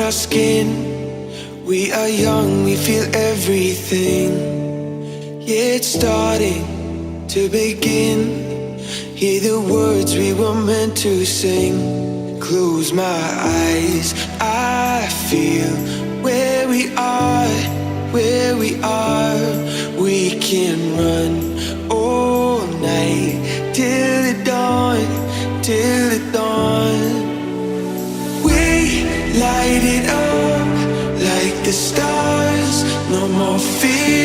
our skin. We are young, we feel everything. Yeah, it's starting to begin. Hear the words we were meant to sing. Close my eyes, I feel where we are, where we are. We can run all night till the dawn, till the dawn. We light it up like the stars. No more fear,